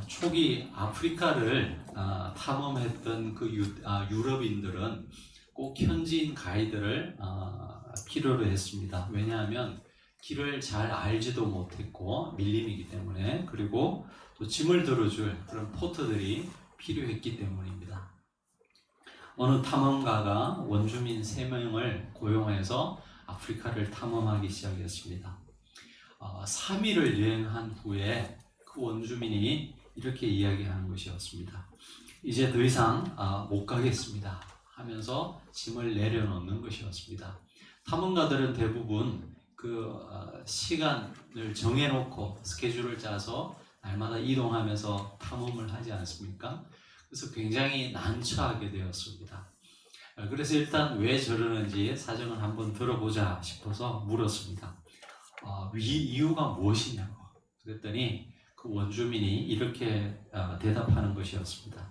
초기 아프리카를 탐험했던 그 유럽인들은 꼭 현지인 가이드를 필요로 했습니다. 왜냐하면 길을 잘 알지도 못했고 밀림이기 때문에, 그리고 또 짐을 들어줄 그런 포터들이 필요했기 때문입니다. 어느 탐험가가 원주민 3명을 고용해서 아프리카를 탐험하기 시작했습니다. 3일을 여행한 후에 그 원주민이 이렇게 이야기하는 것이었습니다. 이제 더 이상 못 가겠습니다 하면서 짐을 내려놓는 것이었습니다. 탐험가들은 대부분 그 시간을 정해놓고 스케줄을 짜서 날마다 이동하면서 탐험을 하지 않습니까? 그래서 굉장히 난처하게 되었습니다. 그래서 일단 왜 저러는지 사정을 한번 들어보자 싶어서 물었습니다. 이유가 무엇이냐고. 그랬더니 그 원주민이 이렇게 대답하는 것이었습니다.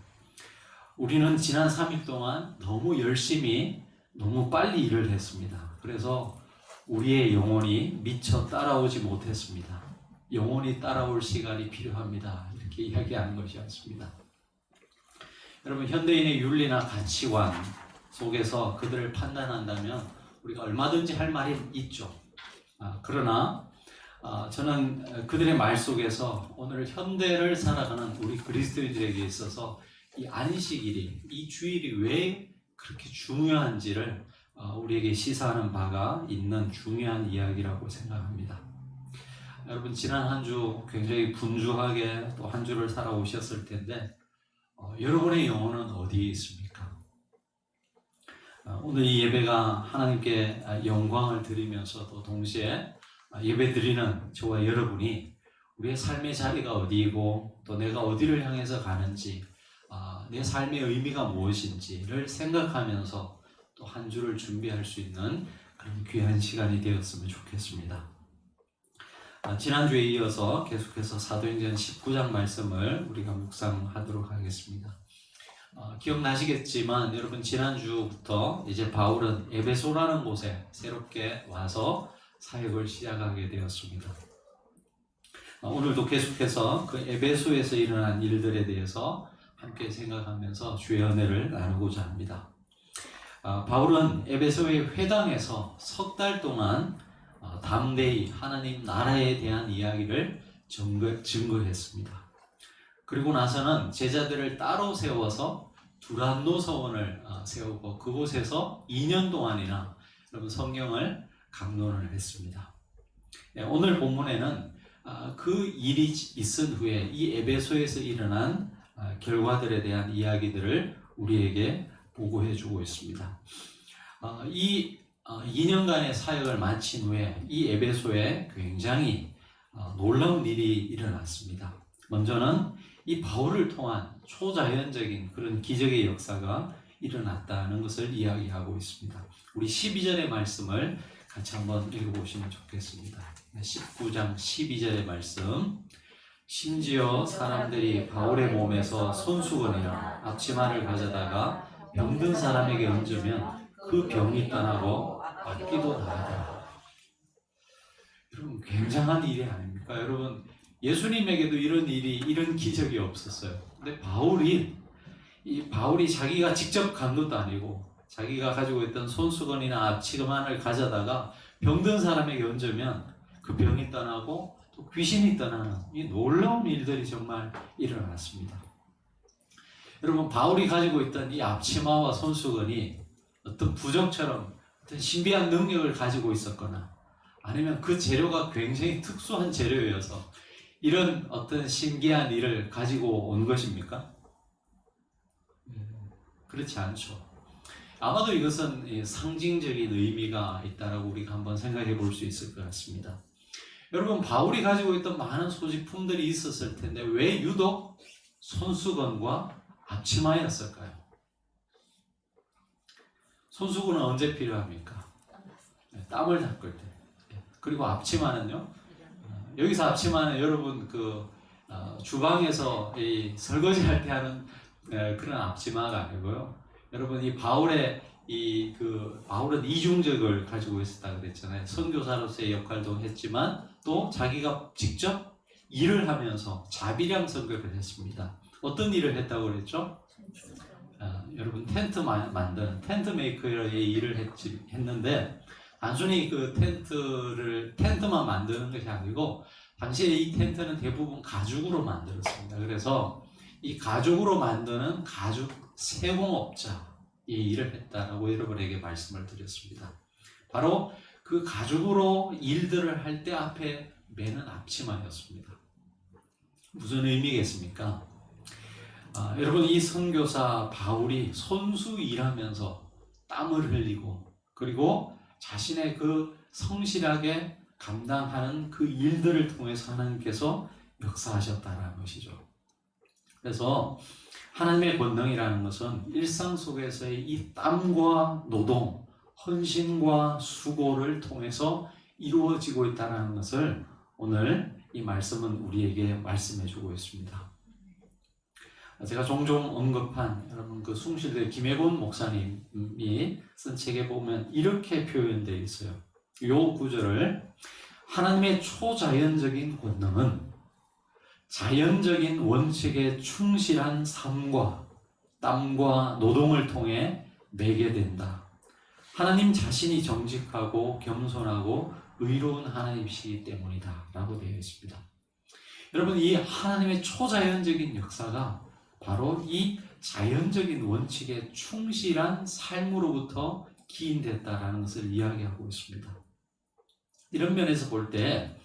우리는 지난 3일 동안 너무 열심히 너무 빨리 일을 했습니다. 그래서 우리의 영혼이 미처 따라오지 못했습니다. 영혼이 따라올 시간이 필요합니다. 이렇게 이야기하는 것이었습니다. 여러분, 현대인의 윤리나 가치관 속에서 그들을 판단한다면 우리가 얼마든지 할 말이 있죠. 그러나 저는 그들의 말 속에서 오늘 현대를 살아가는 우리 그리스도인들에게 있어서 이 안식일이, 이 주일이 왜 그렇게 중요한지를 우리에게 시사하는 바가 있는 중요한 이야기라고 생각합니다. 여러분, 지난 한 주 굉장히 분주하게 또 한 주를 살아오셨을 텐데 여러분의 영혼은 어디에 있습니까? 오늘 이 예배가 하나님께 영광을 드리면서도 동시에 예배 드리는 저와 여러분이 우리의 삶의 자리가 어디이고 또 내가 어디를 향해서 가는지, 내 삶의 의미가 무엇인지를 생각하면서 또 한 주를 준비할 수 있는 그런 귀한 시간이 되었으면 좋겠습니다. 지난주에 이어서 계속해서 사도행전 19장 말씀을 우리가 묵상하도록 하겠습니다. 기억나시겠지만 여러분, 지난주부터 이제 바울은 에베소라는 곳에 새롭게 와서 사역을 시작하게 되었습니다. 오늘도 계속해서 그 에베소에서 일어난 일들에 대해서 함께 생각하면서 주의 은혜를 나누고자 합니다. 바울은 에베소의 회당에서 석 달 동안 담대히 하나님 나라에 대한 이야기를 증거했습니다. 그리고 나서는 제자들을 따로 세워서 두란노 서원을 세우고 그곳에서 2년 동안이나 여러분 성경을 강론을 했습니다. 오늘 본문에는 그 일이 있은 후에 이 에베소에서 일어난 결과들에 대한 이야기들을 우리에게 보고해 주고 있습니다. 이 2년간의 사역을 마친 후에 이 에베소에 굉장히 놀라운 일이 일어났습니다. 먼저는 이 바울을 통한 초자연적인 그런 기적의 역사가 일어났다는 것을 이야기하고 있습니다. 우리 12절의 말씀을 같이 한번 읽어보시면 좋겠습니다. 19장 12절의 말씀. 심지어 사람들이 바울의 몸에서 손수건이나 앞치마를 가져다가 병든 사람에게 얹으면 그 병이 떠나고 악기도 나가더라. 여러분, 굉장한 일이 아닙니까? 여러분, 예수님에게도 이런 기적이 없었어요. 근데 바울이 자기가 직접 간 것도 아니고 자기가 가지고 있던 손수건이나 앞치마를 가져다가 병든 사람에게 얹으면 그 병이 떠나고 또 귀신이 떠나는 이 놀라운 일들이 정말 일어났습니다. 여러분, 바울이 가지고 있던 이 앞치마와 손수건이 어떤 부적처럼 어떤 신비한 능력을 가지고 있었거나 아니면 그 재료가 굉장히 특수한 재료여서 이런 어떤 신기한 일을 가지고 온 것입니까? 그렇지 않죠. 아마도 이것은 상징적인 의미가 있다고 우리가 한번 생각해 볼 수 있을 것 같습니다. 여러분, 바울이 가지고 있던 많은 소지품들이 있었을 텐데 왜 유독 손수건과 앞치마였을까요? 손수건은 언제 필요합니까? 땀을 닦을 때. 그리고 앞치마는요? 여기서 앞치마는 여러분 주방에서 이 설거지 할 때 하는 그런 앞치마가 아니고요. 여러분, 이 바울의 바울은 이중적을 가지고 있었다 그랬잖아요. 선교사로서의 역할도 했지만 또 자기가 직접 일을 하면서 자비량 선교를 했습니다. 어떤 일을 했다고 그랬죠? 여러분 텐트 만드는 텐트 메이커의 일을 했는데 단순히 그 텐트만 만드는 것이 아니고 당시에 이 텐트는 대부분 가죽으로 만들었습니다. 그래서 이 가죽으로 만드는 가죽 세공업자의 일을 했다라고 여러분에게 말씀을 드렸습니다. 바로 그 가죽으로 일들을 할 때 앞에 매는 앞치마였습니다. 무슨 의미겠습니까? 여러분 이 선교사 바울이 손수 일하면서 땀을 흘리고 그리고 자신의 그 성실하게 감당하는 그 일들을 통해서 하나님께서 역사하셨다는 것이죠. 그래서 하나님의 권능이라는 것은 일상 속에서의 이 땀과 노동, 헌신과 수고를 통해서 이루어지고 있다는 것을 오늘 이 말씀은 우리에게 말씀해 주고 있습니다. 제가 종종 언급한 여러분 그 숭실대 김혜곤 목사님이 쓴 책에 보면 이렇게 표현되어 있어요. 이 구절을 하나님의 초자연적인 권능은 자연적인 원칙에 충실한 삶과 땀과 노동을 통해 매게 된다. 하나님 자신이 정직하고 겸손하고 의로운 하나님이시기 때문이다 라고 되어 있습니다. 여러분 이 하나님의 초자연적인 역사가 바로 이 자연적인 원칙에 충실한 삶으로부터 기인됐다라는 것을 이야기하고 있습니다. 이런 면에서 볼 때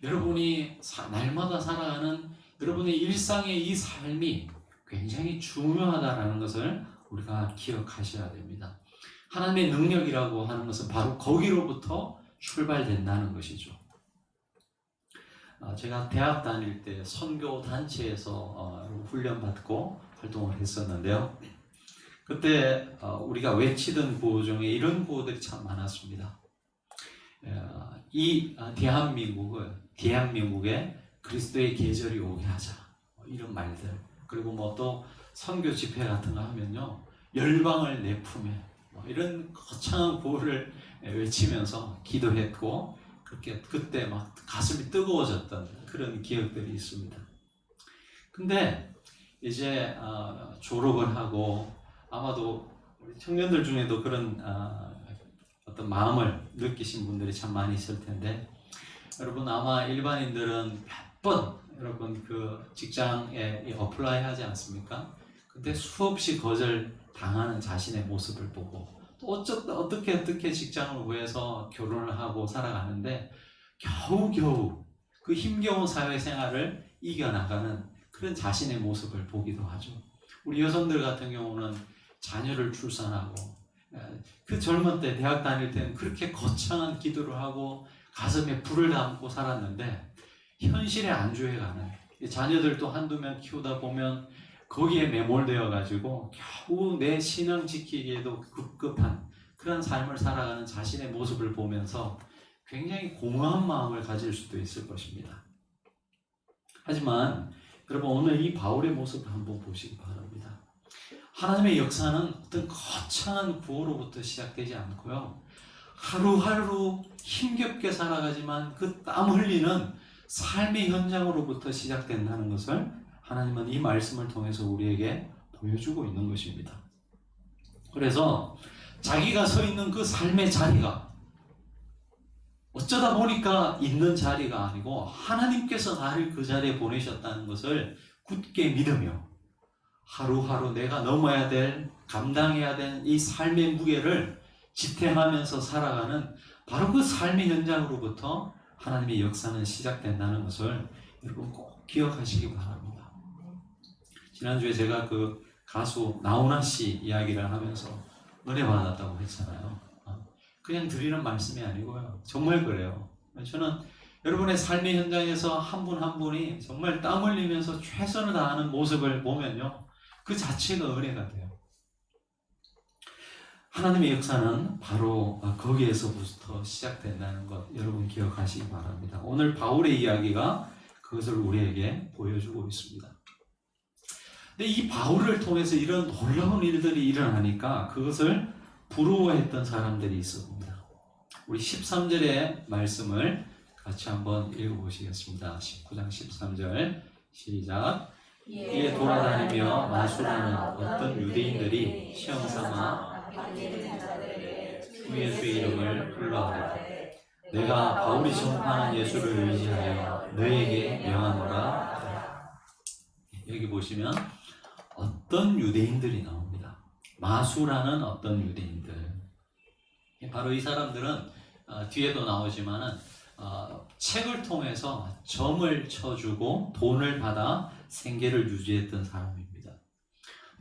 여러분이 날마다 살아가는 여러분의 일상의 이 삶이 굉장히 중요하다라는 것을 우리가 기억하셔야 됩니다. 하나님의 능력이라고 하는 것은 바로 거기로부터 출발된다는 것이죠. 제가 대학 다닐 때 선교 단체에서 훈련받고 활동을 했었는데요. 그때 우리가 외치던 구호 중에 이런 구호들이 참 많았습니다. 이 대한민국에 그리스도의 계절이 오게 하자, 이런 말들. 그리고 뭐 또 선교 집회 같은 거 하면요, 열방을 내 품에, 이런 거창한 구호를 외치면서 기도했고 그때 막 가슴이 뜨거워졌던 그런 기억들이 있습니다. 근데 이제 졸업을 하고 아마도 우리 청년들 중에도 그런 어떤 마음을 느끼신 분들이 참 많이 있을 텐데, 여러분 아마 일반인들은 몇 번 여러분 그 직장에 어플라이 하지 않습니까? 근데 수없이 거절 당하는 자신의 모습을 보고 또 어떻게 직장을 구해서 결혼을 하고 살아가는데 겨우겨우 그 힘겨운 사회생활을 이겨나가는 그런 자신의 모습을 보기도 하죠. 우리 여성들 같은 경우는 자녀를 출산하고 그 젊은 때 대학 다닐 때는 그렇게 거창한 기도를 하고 가슴에 불을 담고 살았는데 현실에 안주해가는 자녀들도 한두 명 키우다 보면 거기에 매몰되어 가지고 겨우 내 신앙 지키기에도 급급한 그런 삶을 살아가는 자신의 모습을 보면서 굉장히 공허한 마음을 가질 수도 있을 것입니다. 하지만 여러분 오늘 이 바울의 모습을 한번 보시기 바랍니다. 하나님의 역사는 어떤 거창한 구호로부터 시작되지 않고요, 하루하루 힘겹게 살아가지만 그 땀 흘리는 삶의 현장으로부터 시작된다는 것을 하나님은 이 말씀을 통해서 우리에게 보여주고 있는 것입니다. 그래서 자기가 서 있는 그 삶의 자리가 어쩌다 보니까 있는 자리가 아니고 하나님께서 나를 그 자리에 보내셨다는 것을 굳게 믿으며 하루하루 내가 넘어야 될, 감당해야 될 이 삶의 무게를 지탱하면서 살아가는 바로 그 삶의 현장으로부터 하나님의 역사는 시작된다는 것을 여러분 꼭 기억하시기 바랍니다. 지난주에 제가 그 가수 나훈아 씨 이야기를 하면서 은혜 받았다고 했잖아요. 그냥 드리는 말씀이 아니고요, 정말 그래요. 저는 여러분의 삶의 현장에서 한 분 한 분이 정말 땀 흘리면서 최선을 다하는 모습을 보면요, 그 자체가 은혜가 돼요. 하나님의 역사는 바로 거기에서부터 시작된다는 것 여러분 기억하시기 바랍니다. 오늘 바울의 이야기가 그것을 우리에게 보여주고 있습니다. 근데 이 바울을 통해서 이런 놀라운 일들이 일어나니까 그것을 부러워했던 사람들이 있었습니다. 우리 13절의 말씀을 같이 한번 읽어보시겠습니다. 19장 13절 시작. 이에 돌아다니며 마술하는 어떤 유대인들이 시험삼아 주 예수의 이름을 불러하되 내가 바울이 전파하는 예수를 의지하여 너에게 명하노라. 여기 보시면 어떤 유대인들이 나옵니다. 마술하는 어떤 유대인들. 바로 이 사람들은 뒤에도 나오지만은 책을 통해서 점을 쳐주고 돈을 받아 생계를 유지했던 사람입니다.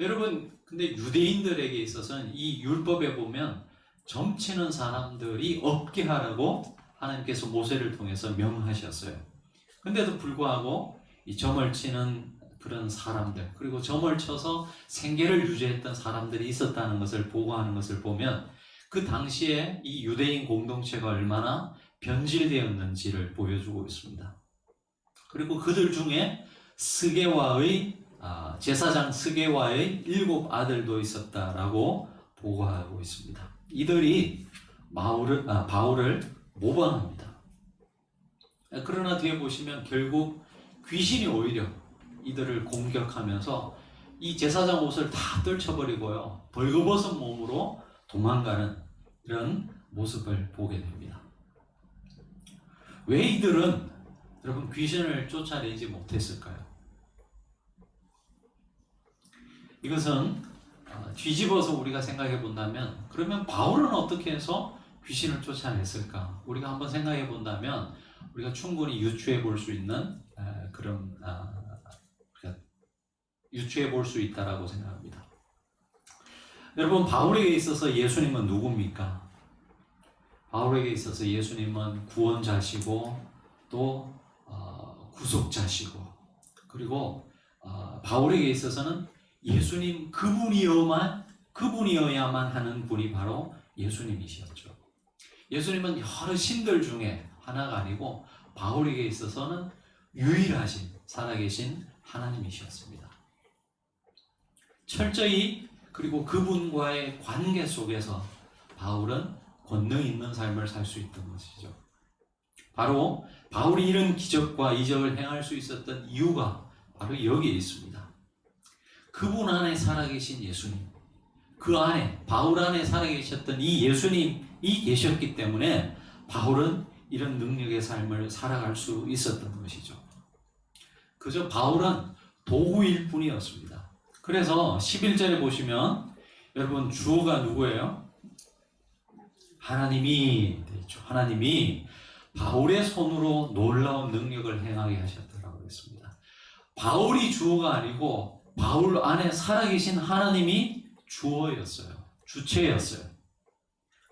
여러분, 근데 유대인들에게 있어서는 이 율법에 보면 점 치는 사람들이 없게 하라고 하나님께서 모세를 통해서 명하셨어요. 근데도 불구하고 이 점을 치는 그런 사람들, 그리고 점을 쳐서 생계를 유지했던 사람들이 있었다는 것을 보고하는 것을 보면 그 당시에 이 유대인 공동체가 얼마나 변질되었는지를 보여주고 있습니다. 그리고 그들 중에 제사장 스게와의 7 아들도 있었다라고 보고하고 있습니다. 이들이 바울을 모방합니다. 그러나 뒤에 보시면 결국 귀신이 오히려 이들을 공격하면서 이 제사장 옷을 다 떨쳐버리고요, 벌거벗은 몸으로 도망가는 이런 모습을 보게 됩니다. 왜 이들은 여러분 귀신을 쫓아내지 못했을까요? 이것은 뒤집어서 우리가 생각해 본다면, 그러면 바울은 어떻게 해서 귀신을 쫓아냈을까? 우리가 한번 생각해 본다면 우리가 충분히 유추해 볼 수 있는 그런 유추해 볼 수 있다라고 생각합니다. 여러분, 바울에게 있어서 예수님은 누굽니까? 바울에게 있어서 예수님은 구원자시고 또 구속자시고, 그리고 바울에게 있어서는 예수님 그분이어야만 하는 분이 바로 예수님이셨죠. 예수님은 여러 신들 중에 하나가 아니고 바울에게 있어서는 유일하신 살아계신 하나님이셨습니다. 철저히 그리고 그분과의 관계 속에서 바울은 권능 있는 삶을 살 수 있던 것이죠. 바로 바울이 이런 기적과 이적을 행할 수 있었던 이유가 바로 여기에 있습니다. 그분 안에 살아계신 예수님, 그 안에 바울 안에 살아계셨던 이 예수님이 계셨기 때문에 바울은 이런 능력의 삶을 살아갈 수 있었던 것이죠. 그저 바울은 도구일 뿐이었습니다. 그래서 11절에 보시면 여러분 주어가 누구예요? 하나님이 되죠. 하나님이 바울의 손으로 놀라운 능력을 행하게 하셨다고 했습니다. 바울이 주어가 아니고 바울 안에 살아계신 하나님이 주어였어요. 주체였어요.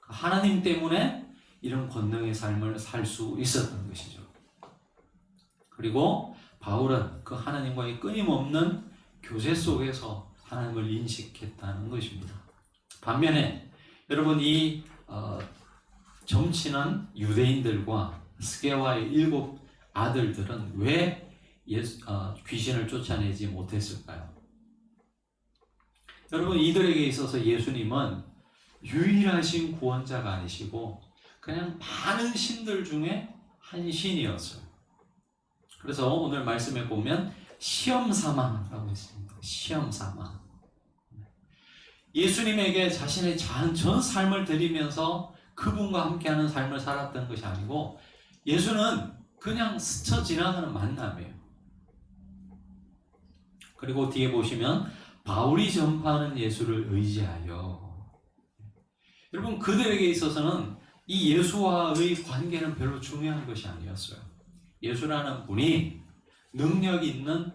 하나님 때문에 이런 권능의 삶을 살 수 있었던 것이죠. 그리고 바울은 그 하나님과의 끊임없는 교제 속에서 하나님을 인식했다는 것입니다. 반면에 여러분 이 점치는 유대인들과 스게와의 7 아들들은 왜 귀신을 쫓아내지 못했을까요? 여러분, 이들에게 있어서 예수님은 유일하신 구원자가 아니시고 그냥 많은 신들 중에 한 신이었어요. 그래서 오늘 말씀에 보면 시험삼아라고 했습니다. 시험삼아. 예수님에게 자신의 전 삶을 드리면서 그분과 함께하는 삶을 살았던 것이 아니고 예수는 그냥 스쳐 지나가는 만남이에요. 그리고 뒤에 보시면 바울이 전파하는 예수를 의지하여. 여러분, 그들에게 있어서는 이 예수와의 관계는 별로 중요한 것이 아니었어요. 예수라는 분이 능력 있는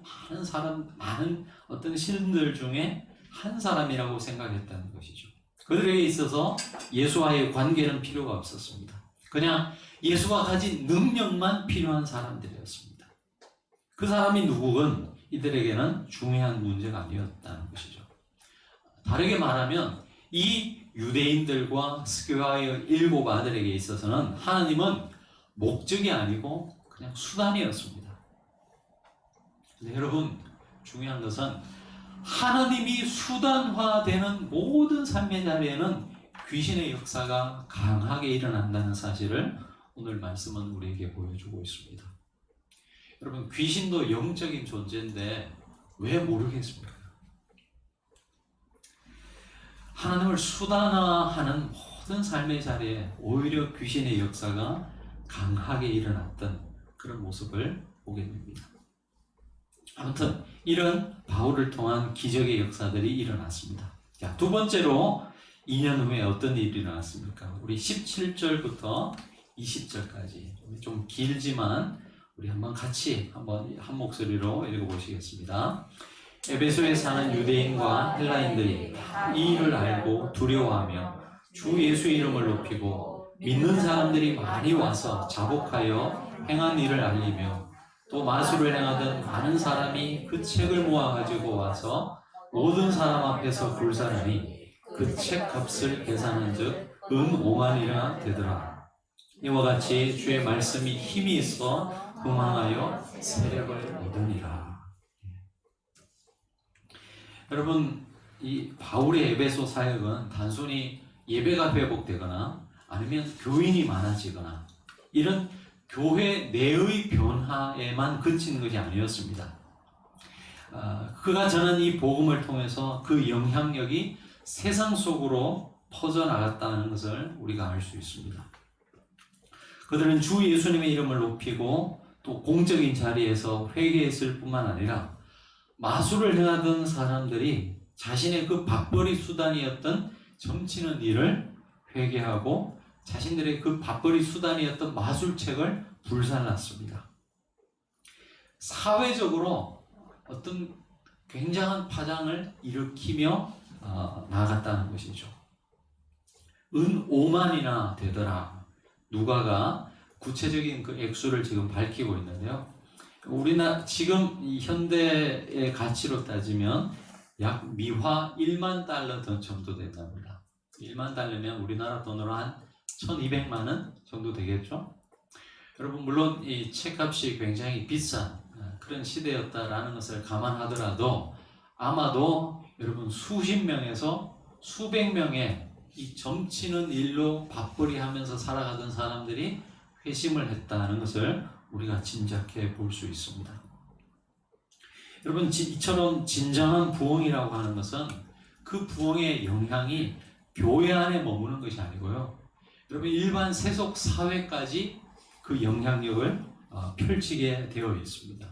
많은 어떤 신들 중에 한 사람이라고 생각했다는 것이죠. 그들에게 있어서 예수와의 관계는 필요가 없었습니다. 그냥 예수가 가진 능력만 필요한 사람들이었습니다. 그 사람이 누구건 이들에게는 중요한 문제가 아니었다는 것이죠. 다르게 말하면 이 유대인들과 스게와의 7 아들에게 있어서는 하나님은 목적이 아니고 그냥 수단이었습니다. 근데 여러분, 중요한 것은 하나님이 수단화되는 모든 삶의 자리에는 귀신의 역사가 강하게 일어난다는 사실을 오늘 말씀은 우리에게 보여주고 있습니다. 여러분, 귀신도 영적인 존재인데 왜 모르겠습니까? 하나님을 수단화하는 모든 삶의 자리에 오히려 귀신의 역사가 강하게 일어났던 그런 모습을 보게 됩니다. 아무튼 이런 바울을 통한 기적의 역사들이 일어났습니다. 자, 두 번째로 2년 후에 어떤 일이 일어났습니까? 우리 17절부터 20절까지 좀 길지만 우리 한번 같이 한 목소리로 읽어보시겠습니다. 에베소에 사는 유대인과 헬라인들이 이 일을 알고 두려워하며 주 예수의 이름을 높이고 믿는 사람들이 많이 와서 자복하여 행한 일을 알리며 또 마술을 행하던 많은 사람이 그 책을 모아가지고 와서 모든 사람 앞에서 불살하니 그 책 값을 계산한 즉 은 5만이나 되더라. 이와 같이 주의 말씀이 힘이 있어 흥망하여 세력을 얻으니라. 여러분, 이 바울의 에베소 사역은 단순히 예배가 회복되거나 아니면 교인이 많아지거나 이런 교회 내의 변화에만 그친 것이 아니었습니다. 그가 전한 이 복음을 통해서 그 영향력이 세상 속으로 퍼져나갔다는 것을 우리가 알 수 있습니다. 그들은 주 예수님의 이름을 높이고 또 공적인 자리에서 회개했을 뿐만 아니라 마술을 행하던 사람들이 자신의 그 밥벌이 수단이었던 점치는 일을 회개하고 자신들의 그 밥벌이 수단이었던 마술책을 불살랐습니다. 사회적으로 어떤 굉장한 파장을 일으키며 나아갔다는 것이죠. 은 5만이나 되더라. 누가가 구체적인 그 액수를 지금 밝히고 있는데요. 우리나라 지금 이 현대의 가치로 따지면 약 미화 1만 달러 정도 된답니다. 1만 달러면 우리나라 돈으로 한 1200만 원 정도 되겠죠? 여러분, 물론 이 책값이 굉장히 비싼 그런 시대였다라는 것을 감안하더라도 아마도 여러분 수십 명에서 수백 명의 이 점치는 일로 밥벌이 하면서 살아가던 사람들이 회심을 했다는 것을 우리가 짐작해 볼 수 있습니다. 여러분, 이처럼 진정한 부흥이라고 하는 것은 그 부흥의 영향이 교회 안에 머무는 것이 아니고요. 여러분, 일반 세속 사회까지 그 영향력을 펼치게 되어 있습니다.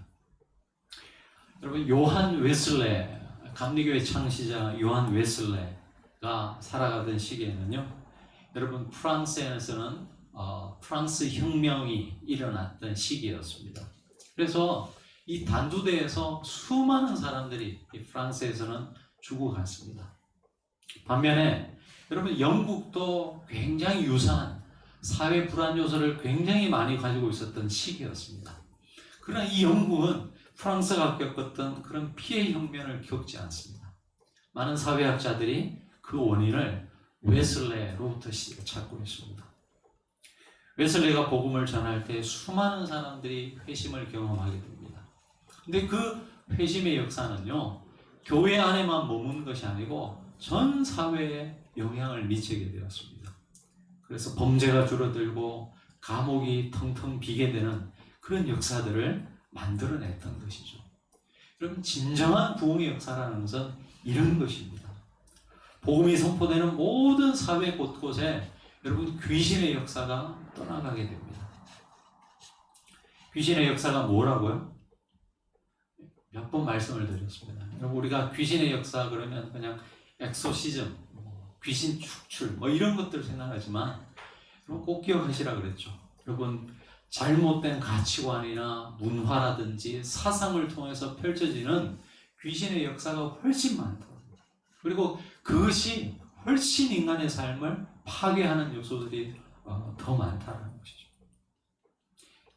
여러분, 요한 웨슬레, 감리교회 창시자 요한 웨슬레가 살아가던 시기에는요, 여러분, 프랑스에서는 프랑스 혁명이 일어났던 시기였습니다. 그래서 이 단두대에서 수많은 사람들이 프랑스에서는 죽어갔습니다. 반면에 여러분, 영국도 굉장히 유사한 사회 불안 요소를 굉장히 많이 가지고 있었던 시기였습니다. 그러나 이 영국은 프랑스가 겪었던 그런 피해 혁명을 겪지 않습니다. 많은 사회학자들이 그 원인을 웨슬레로부터 찾고 있습니다. 웨슬레가 복음을 전할 때 수많은 사람들이 회심을 경험하게 됩니다. 근데 그 회심의 역사는요, 교회 안에만 머무는 것이 아니고 전 사회에 영향을 미치게 되었습니다. 그래서 범죄가 줄어들고 감옥이 텅텅 비게 되는 그런 역사들을 만들어냈던 것이죠. 여러분, 진정한 부흥의 역사라는 것은 이런 것입니다. 복음이 선포되는 모든 사회 곳곳에 여러분, 귀신의 역사가 떠나가게 됩니다. 귀신의 역사가 뭐라고요? 몇 번 말씀을 드렸습니다. 여러분, 우리가 귀신의 역사 그러면 그냥 엑소시즘, 귀신 축출 이런 것들을 생각하지만 여러분, 꼭 기억하시라 그랬죠. 여러분, 잘못된 가치관이나 문화라든지 사상을 통해서 펼쳐지는 귀신의 역사가 훨씬 많다고. 그리고 그것이 훨씬 인간의 삶을 파괴하는 요소들이 더 많다는 것이죠.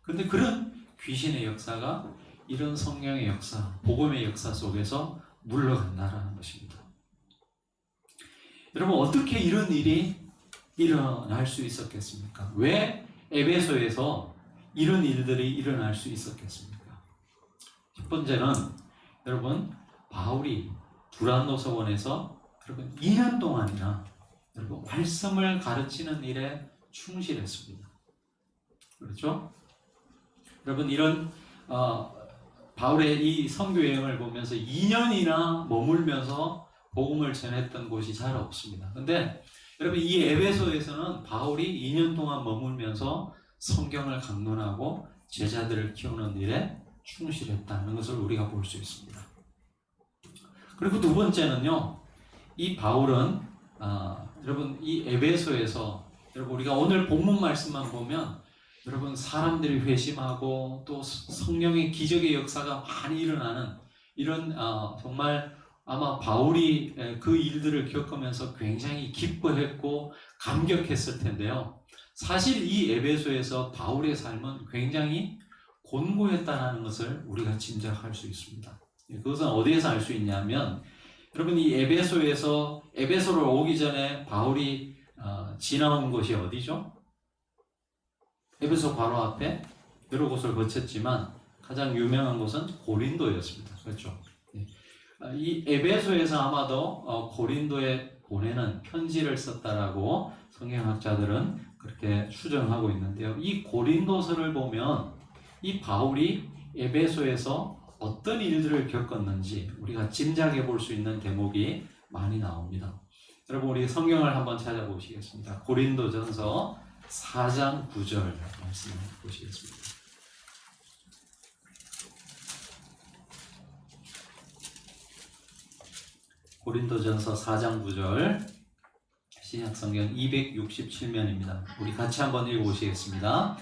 그런데 그런 귀신의 역사가 이런 성령의 역사, 복음의 역사 속에서 물러간다는 것입니다. 여러분, 어떻게 이런 일이 일어날 수 있었겠습니까? 왜 에베소에서 이런 일들이 일어날 수 있었겠습니까? 첫 번째는 여러분, 바울이 두란노 서원에서 여러분 2년 동안이나 여러분 말씀을 가르치는 일에 충실했습니다. 그렇죠? 여러분 이런 바울의 이 선교 여행을 보면서 2년이나 머물면서 복음을 전했던 곳이 잘 없습니다. 근데 여러분 이 에베소에서는 바울이 2년 동안 머물면서 성경을 강론하고 제자들을 키우는 일에 충실했다는 것을 우리가 볼 수 있습니다. 그리고 두 번째는요, 이 바울은 여러분 이 에베소에서 여러분 우리가 오늘 본문 말씀만 보면 여러분 사람들이 회심하고 또 성령의 기적의 역사가 많이 일어나는 이런 정말 아마 바울이 그 일들을 겪으면서 굉장히 기뻐했고 감격했을 텐데요. 사실 이 에베소에서 바울의 삶은 굉장히 곤고했다는 것을 우리가 짐작할 수 있습니다. 그것은 어디에서 알 수 있냐면 여러분 이 에베소를 오기 전에 바울이 지나온 곳이 어디죠? 에베소 바로 앞에 여러 곳을 거쳤지만 가장 유명한 곳은 고린도였습니다. 그렇죠? 이 에베소에서 아마도 고린도에 보내는 편지를 썼다라고 성경학자들은 그렇게 추정하고 있는데요. 이 고린도서를 보면 이 바울이 에베소에서 어떤 일들을 겪었는지 우리가 짐작해 볼 수 있는 대목이 많이 나옵니다. 여러분 우리 성경을 한번 찾아보시겠습니다. 고린도전서 4장 9절 말씀을 보시겠습니다. 고린도전서 4장 9절 신약성경 267면입니다. 우리 같이 한번 읽어보시겠습니다.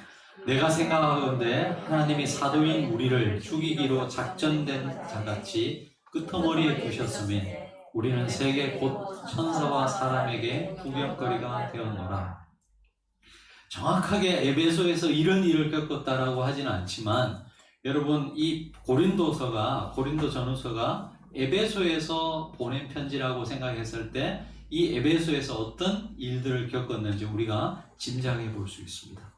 내가 생각하건대 하나님이 사도인 우리를 죽이기로 작전된 자같이 끄트머리에 두셨으면 우리는 세계 곧 천사와 사람에게 구경거리가 되었노라. 정확하게 에베소에서 이런 일을 겪었다라고 하지는 않지만 여러분 이 고린도전후서가 에베소에서 보낸 편지라고 생각했을 때 이 에베소에서 어떤 일들을 겪었는지 우리가 짐작해 볼 수 있습니다.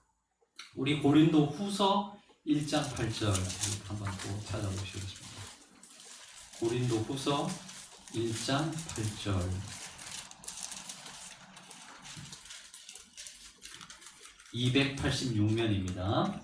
우리 고린도 후서 1장 8절 한번 또 찾아보시겠습니다. 고린도 후서 1장 8절 (286면입니다)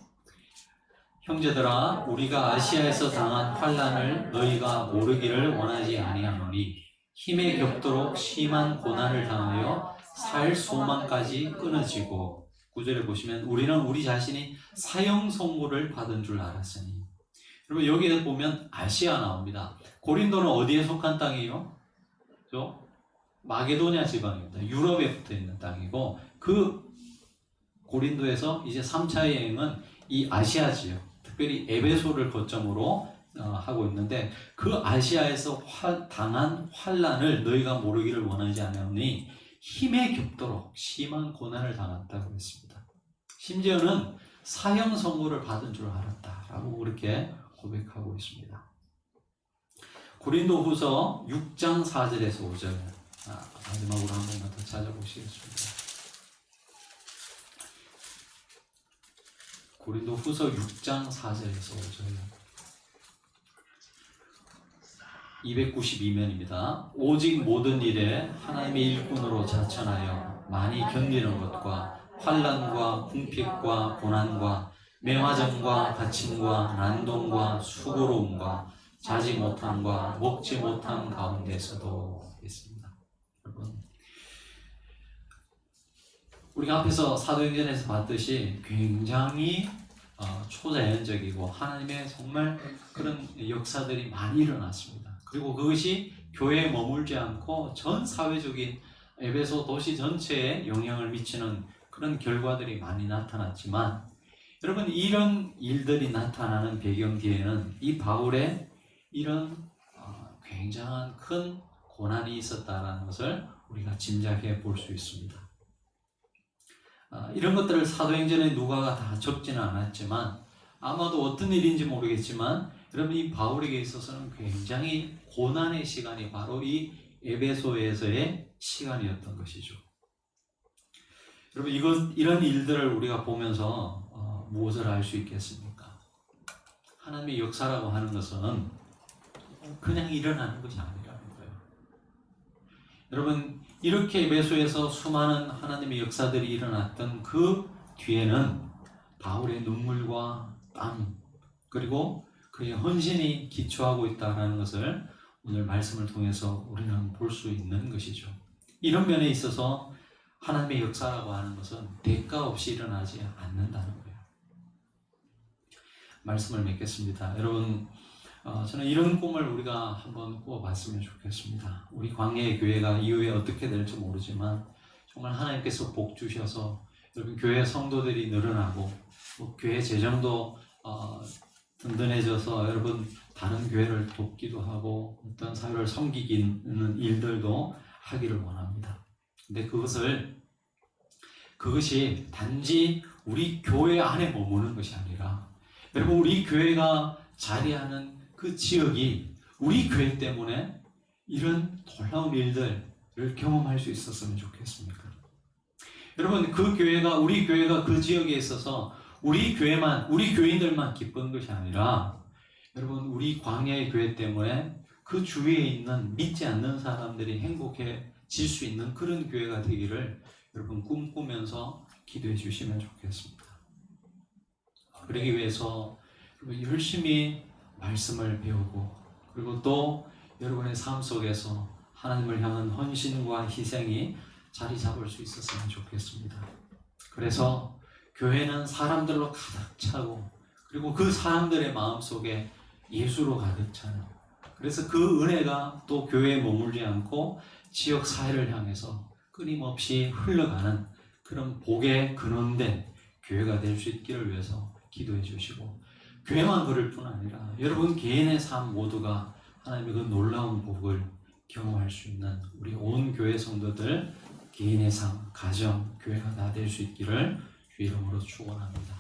형제들아 우리가 아시아에서 당한 환난을 너희가 모르기를 원하지 아니하노니 힘에 겹도록 심한 고난을 당하여 살 소망까지 끊어지고 9절에 보시면 우리는 우리 자신이 사형 선고를 받은 줄 알았으니. 여러분 여기에 보면 아시아 나옵니다. 고린도는 어디에 속한 땅이에요? 마게도냐 지방입니다. 유럽에 붙어 있는 땅이고 그 고린도에서 이제 3차 여행은 이 아시아 지역, 특별히 에베소를 거점으로 하고 있는데 그 아시아에서 당한 환난을 너희가 모르기를 원하지 않으니 힘에 겹도록 심한 고난을 당했다고 했습니다. 심지어는 사형 선고를 받은 줄 알았다라고 그렇게 고백하고 있습니다. 고린도 후서 6장 4절에서 5절 마지막으로 한 번만 더 찾아보시겠습니다. 고린도 후서 6장 4절에서 5절 292면입니다. 오직 모든 일에 하나님의 일꾼으로 자천하여 많이 견디는 것과 환난과 궁핍과 고난과 매화정과 갇힘과 난동과 수고로움과 자지 못함과 먹지 못함 가운데서도 있습니다. 여러분 우리가 앞에서 사도행전에서 봤듯이 굉장히 초자연적이고 하나님의 정말 그런 역사들이 많이 일어났습니다. 그리고 그것이 교회에 머물지 않고 전 사회적인 에베소 도시 전체에 영향을 미치는 그런 결과들이 많이 나타났지만 여러분 이런 일들이 나타나는 배경 뒤에는 이 바울의 이런 굉장한 큰 고난이 있었다는 것을 우리가 짐작해 볼 수 있습니다. 이런 것들을 사도행전에 누가가 다 적지는 않았지만 아마도 어떤 일인지 모르겠지만 여러분 이 바울에게 있어서는 굉장히 고난의 시간이 바로 이 에베소에서의 시간이었던 것이죠. 여러분 이런 일들을 우리가 보면서 무엇을 알 수 있겠습니까? 하나님의 역사라고 하는 것은 그냥 일어나는 것이 아니라는 거예요. 여러분 이렇게 에베소에서 수많은 하나님의 역사들이 일어났던 그 뒤에는 바울의 눈물과 땀 그리고 그의 헌신이 기초하고 있다는 것을 오늘 말씀을 통해서 우리는 볼 수 있는 것이죠. 이런 면에 있어서 하나님의 역사라고 하는 것은 대가 없이 일어나지 않는다는 거예요. 말씀을 맺겠습니다. 여러분, 저는 이런 꿈을 우리가 한번 꾸어봤으면 좋겠습니다. 우리 광야의 교회가 이후에 어떻게 될지 모르지만 정말 하나님께서 복 주셔서 여러분 교회 성도들이 늘어나고 교회 재정도 든든해져서 여러분 다른 교회를 돕기도 하고 어떤 사회를 섬기기는 일들도 하기를 원합니다. 근데 그것이 단지 우리 교회 안에 머무는 것이 아니라 여러분 우리 교회가 자리하는 그 지역이 우리 교회 때문에 이런 놀라운 일들을 경험할 수 있었으면 좋겠습니까? 여러분 우리 교회가 그 지역에 있어서 우리 교인들만 기쁜 것이 아니라 여러분 우리 광야의 교회 때문에 그 주위에 있는 믿지 않는 사람들이 행복해질 수 있는 그런 교회가 되기를 여러분 꿈꾸면서 기도해 주시면 좋겠습니다. 그러기 위해서 열심히 말씀을 배우고 그리고 또 여러분의 삶 속에서 하나님을 향한 헌신과 희생이 자리 잡을 수 있었으면 좋겠습니다. 그래서 교회는 사람들로 가득 차고 그리고 그 사람들의 마음속에 예수로 가득 차는 그래서 그 은혜가 또 교회에 머물지 않고 지역 사회를 향해서 끊임없이 흘러가는 그런 복의 근원된 교회가 될 수 있기를 위해서 기도해 주시고 교회만 그럴 뿐 아니라 여러분 개인의 삶 모두가 하나님의 그 놀라운 복을 경험할 수 있는 우리 온 교회 성도들 개인의 삶, 가정, 교회가 다 될 수 있기를 주 이름으로 축원합니다.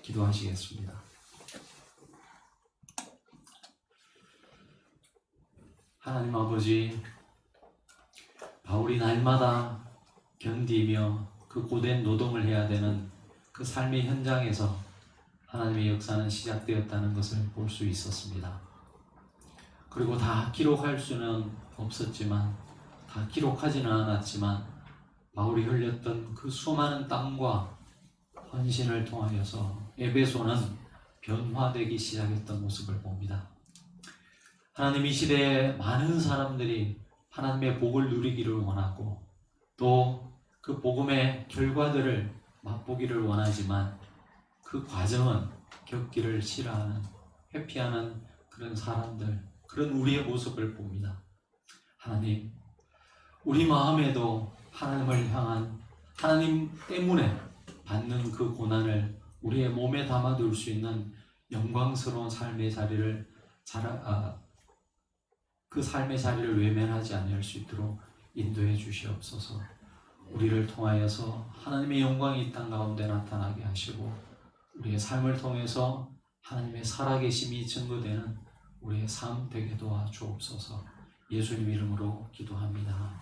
기도하시겠습니다. 하나님 아버지, 바울이 날마다 견디며 그 고된 노동을 해야 되는 그 삶의 현장에서 하나님의 역사는 시작되었다는 것을 볼 수 있었습니다. 그리고 다 기록할 수는 없었지만 다 기록하지는 않았지만 바울이 흘렸던 그 수많은 땀과 헌신을 통하여서 에베소는 변화되기 시작했던 모습을 봅니다. 하나님 이 시대에 많은 사람들이 하나님의 복을 누리기를 원하고 또 그 복음의 결과들을 맛보기를 원하지만 그 과정은 겪기를 싫어하는 회피하는 그런 사람들 그런 우리의 모습을 봅니다. 하나님 우리 마음에도 하나님을 향한 하나님 때문에 받는 그 고난을 우리의 몸에 담아둘 수 있는 영광스러운 삶의 자리를 그 삶의 자리를 외면하지 않을 수 있도록 인도해 주시옵소서. 우리를 통하여서 하나님의 영광이 이 땅 가운데 나타나게 하시고 우리의 삶을 통해서 하나님의 살아계심이 증거되는 우리의 삶 되게 도와주옵소서. 예수님 이름으로 기도합니다.